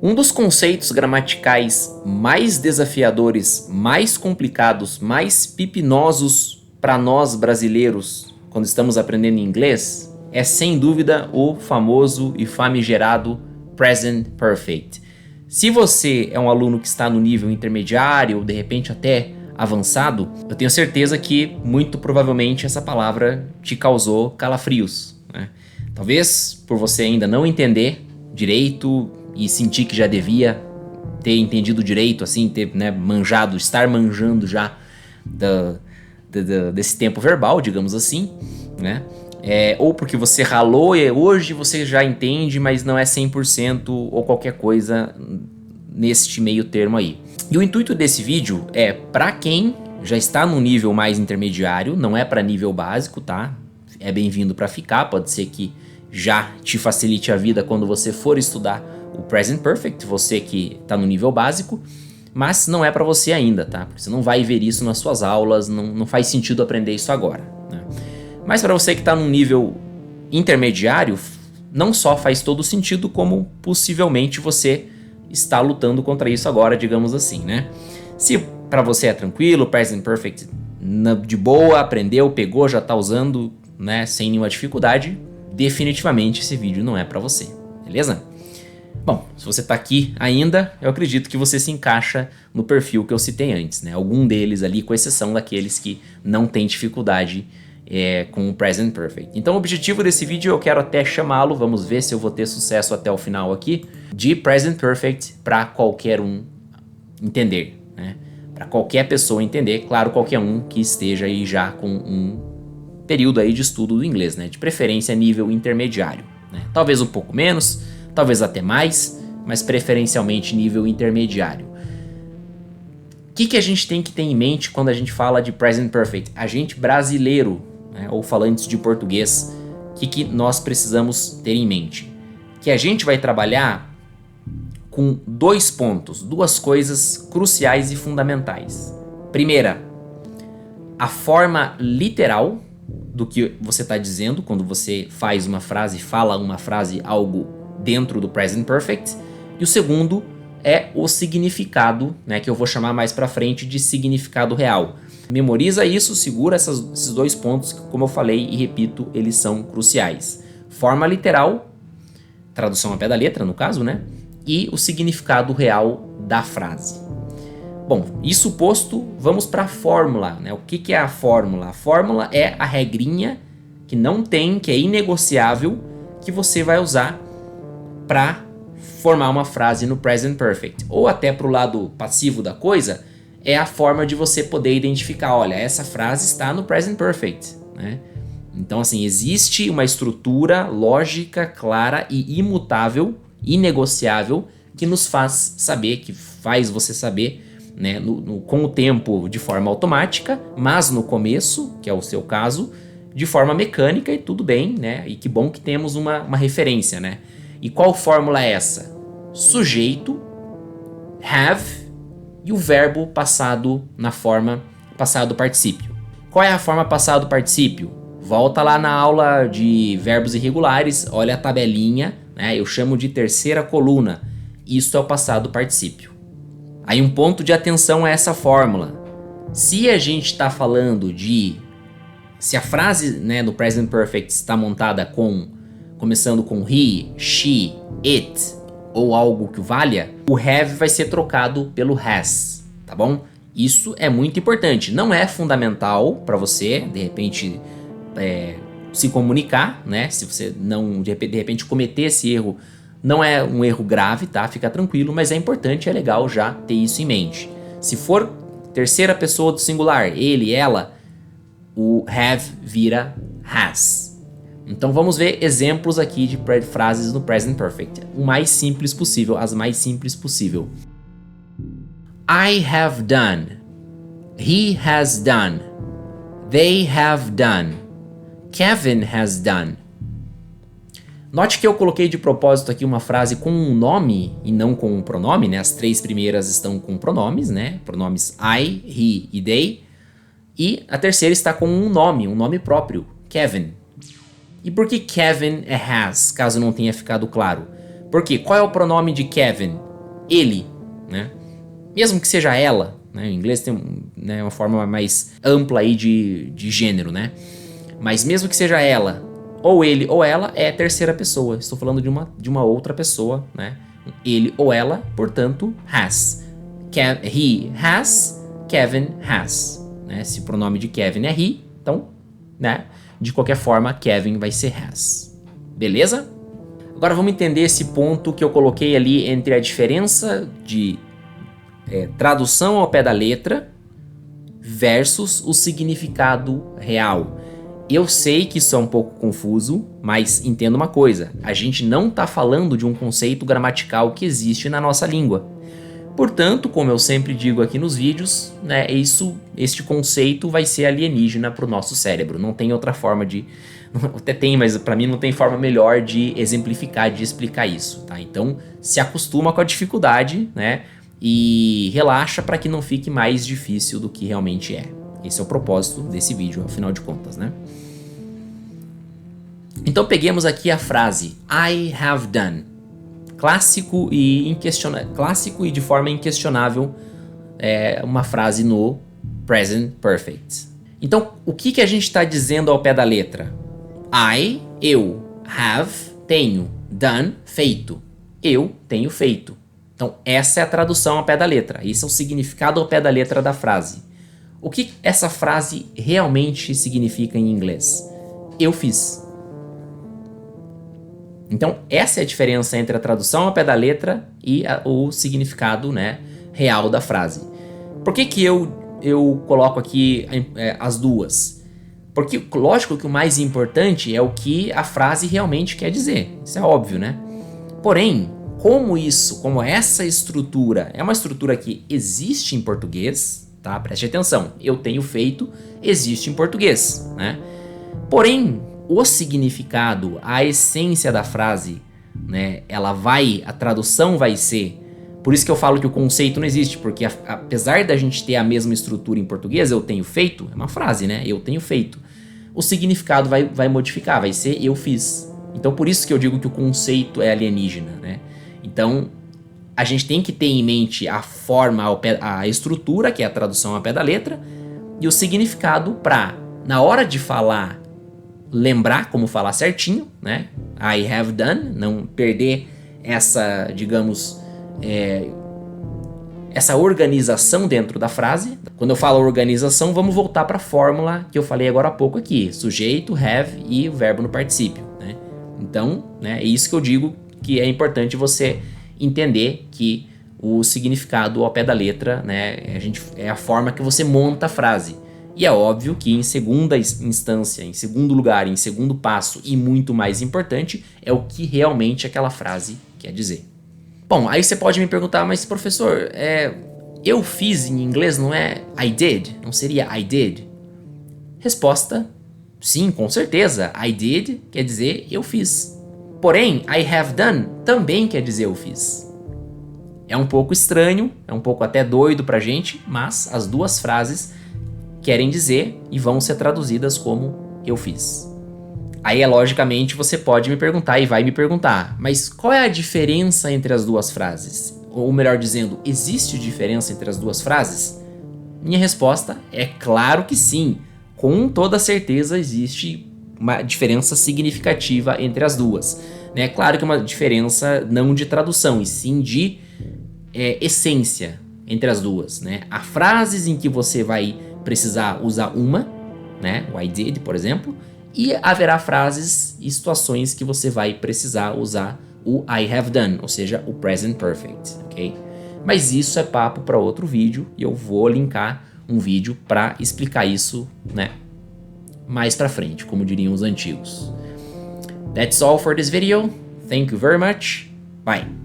Um dos conceitos gramaticais mais desafiadores, mais complicados, mais pipinosos para nós brasileiros quando estamos aprendendo inglês é sem dúvida o famoso e famigerado Present Perfect. Se você é um aluno que está no nível intermediário ou de repente até avançado, eu tenho certeza que muito provavelmente essa palavra te causou calafrios, né? Talvez por você ainda não entender direito e sentir que já devia ter entendido direito, assim, ter, né, manjado, estar manjando já desse tempo verbal, digamos assim, né? Ou porque você ralou e hoje você já entende, mas não é 100% ou qualquer coisa neste meio termo aí. E o intuito desse vídeo é para quem já está no nível mais intermediário, não é para nível básico, tá? É bem-vindo para ficar, pode ser que já te facilite a vida quando você for estudar o Present Perfect, você que está no nível básico, mas não é para você ainda, tá? Porque você não vai ver isso nas suas aulas, não faz sentido aprender isso agora, né? Mas para você que está num nível intermediário, não só faz todo sentido, como possivelmente você está lutando contra isso agora, digamos assim, né? Se para você é tranquilo, Present Perfect de boa, aprendeu, pegou, já está usando, né, sem nenhuma dificuldade, definitivamente esse vídeo não é para você, beleza? Bom, se você está aqui ainda, eu acredito que você se encaixa no perfil que eu citei antes, né? Algum deles ali, com exceção daqueles que não têm dificuldade com o Present Perfect. Então o objetivo desse vídeo eu quero até chamá-lo, vamos ver se eu vou ter sucesso até o final aqui, de Present Perfect para qualquer um entender, né? Para qualquer pessoa entender, claro, qualquer um que esteja aí já com um período aí de estudo do inglês, né? De preferência nível intermediário, né? Talvez um pouco menos, talvez até mais, mas preferencialmente nível intermediário. O que a gente tem que ter em mente quando a gente fala de Present Perfect? A gente brasileiro, né, ou falantes de português, o que nós precisamos ter em mente? Que a gente vai trabalhar com dois pontos, duas coisas cruciais e fundamentais. Primeira, a forma literal do que você está dizendo quando você faz uma frase, fala uma frase, algo dentro do Present Perfect. E o segundo é o significado, né, que eu vou chamar mais pra frente de significado real. Memoriza isso, segura esses dois pontos que, como eu falei e repito, eles são cruciais. Forma literal, tradução ao pé da letra no caso, né? E o significado real da frase. Bom, isso posto, vamos para a fórmula, né? O que é a fórmula? A fórmula é a regrinha que não tem, que é inegociável, que você vai usar para formar uma frase no Present Perfect. Ou até para o lado passivo da coisa, é a forma de você poder identificar, olha, essa frase está no Present Perfect, né? Então, assim, existe uma estrutura lógica, clara e imutável, inegociável, que nos faz saber, que faz você saber, né, com o tempo de forma automática, mas no começo, que é o seu caso, de forma mecânica, e tudo bem, né? E que bom que temos uma referência, né? E qual fórmula é essa? Sujeito, have, e o verbo passado na forma passado particípio. Qual é a forma passado particípio? Volta lá na aula de verbos irregulares, olha a tabelinha, né? Eu chamo de terceira coluna. Isso é o passado particípio. Aí um ponto de atenção é essa fórmula. Se a gente está falando se a frase, né, no Present Perfect está montada começando com he, she, it ou algo que valha, o have vai ser trocado pelo has, tá bom? Isso é muito importante. Não é fundamental para você, de repente, se comunicar, né? Se você não, de repente, cometer esse erro, não é um erro grave, tá? Fica tranquilo, mas é importante, é legal já ter isso em mente. Se for terceira pessoa do singular, ele, ela, o have vira has. Então vamos ver exemplos aqui de frases no Present Perfect. O mais simples possível, as mais simples possível. I have done. He has done. They have done. Kevin has done. Note que eu coloquei de propósito aqui uma frase com um nome e não com um pronome, né? As três primeiras estão com pronomes, né? Pronomes I, he e they. E a terceira está com um nome próprio, Kevin. E por que Kevin é has, caso não tenha ficado claro? Porque qual é o pronome de Kevin? ele, né? Mesmo que seja ela, né? Em inglês tem né, uma forma mais ampla aí de gênero, né? Mas mesmo que seja ela, ou ele ou ela, é terceira pessoa. Estou falando de uma outra pessoa, né? Ele ou ela, portanto, has. He has, Kevin has. Né? Se o pronome de Kevin é he, então, né? De qualquer forma, Kevin vai ser has. Beleza? Agora vamos entender esse ponto que eu coloquei ali entre a diferença de tradução ao pé da letra versus o significado real. Eu sei que isso é um pouco confuso, mas entenda uma coisa, a gente não está falando de um conceito gramatical que existe na nossa língua. Portanto, como eu sempre digo aqui nos vídeos, né, este conceito vai ser alienígena para o nosso cérebro. Não tem outra forma de... Até tem, mas para mim não tem forma melhor de exemplificar, de explicar isso. Tá? Então, se acostuma com a dificuldade, né, e relaxa para que não fique mais difícil do que realmente é. Esse é o propósito desse vídeo, afinal de contas, né? Então peguemos aqui a frase I have done. Clássico e de forma inquestionável, uma frase no present perfect. Então, o que a gente está dizendo ao pé da letra? Eu, have, tenho, done, feito. Eu tenho feito. Então, essa é a tradução ao pé da letra. Esse é o significado ao pé da letra da frase. O que essa frase realmente significa em inglês? Eu fiz. Então, essa é a diferença entre a tradução ao pé da letra e o significado, né, real da frase. Por que eu coloco aqui as duas? Porque, lógico que o mais importante é o que a frase realmente quer dizer. Isso é óbvio, né? Porém, como essa estrutura é uma estrutura que existe em português, tá? Preste atenção, eu tenho feito, existe em português, né? Porém, o significado, a essência da frase, né? A tradução vai ser... Por isso que eu falo que o conceito não existe, porque apesar da gente ter a mesma estrutura em português, eu tenho feito, é uma frase, né? Eu tenho feito. O significado vai modificar, vai ser eu fiz. Então por isso que eu digo que o conceito é alienígena, né? Então a gente tem que ter em mente a forma, a estrutura, que é a tradução ao pé da letra, e o significado para, na hora de falar, lembrar como falar certinho, né? I have done, não perder essa, digamos, essa organização dentro da frase. Quando eu falo organização, vamos voltar para a fórmula que eu falei agora há pouco aqui. Sujeito, have e o verbo no particípio, né? Então, né, é isso que eu digo que é importante você entender que o significado ao pé da letra, né, é a forma que você monta a frase. E é óbvio que em segunda instância, em segundo lugar, em segundo passo e muito mais importante, é o que realmente aquela frase quer dizer. Bom, aí você pode me perguntar, mas professor, eu fiz em inglês não é I did? Não seria I did? Resposta, sim, com certeza. I did quer dizer eu fiz. Porém, I have done também quer dizer eu fiz. É um pouco estranho, é um pouco até doido pra gente, mas as duas frases querem dizer e vão ser traduzidas como eu fiz. Aí, logicamente, você pode me perguntar e vai me perguntar, mas qual é a diferença entre as duas frases? Ou melhor dizendo, existe diferença entre as duas frases? Minha resposta é claro que sim. Com toda certeza existe uma diferença significativa entre as duas. É claro que é uma diferença não de tradução, e sim de essência entre as duas. Né? Há frases em que você vai precisar usar uma, né? O I did, por exemplo, e haverá frases e situações que você vai precisar usar o I have done, ou seja, o present perfect, ok? Mas isso é papo para outro vídeo e eu vou linkar um vídeo para explicar isso, né, mais para frente, como diriam os antigos. That's all for this video. Thank you very much. Bye.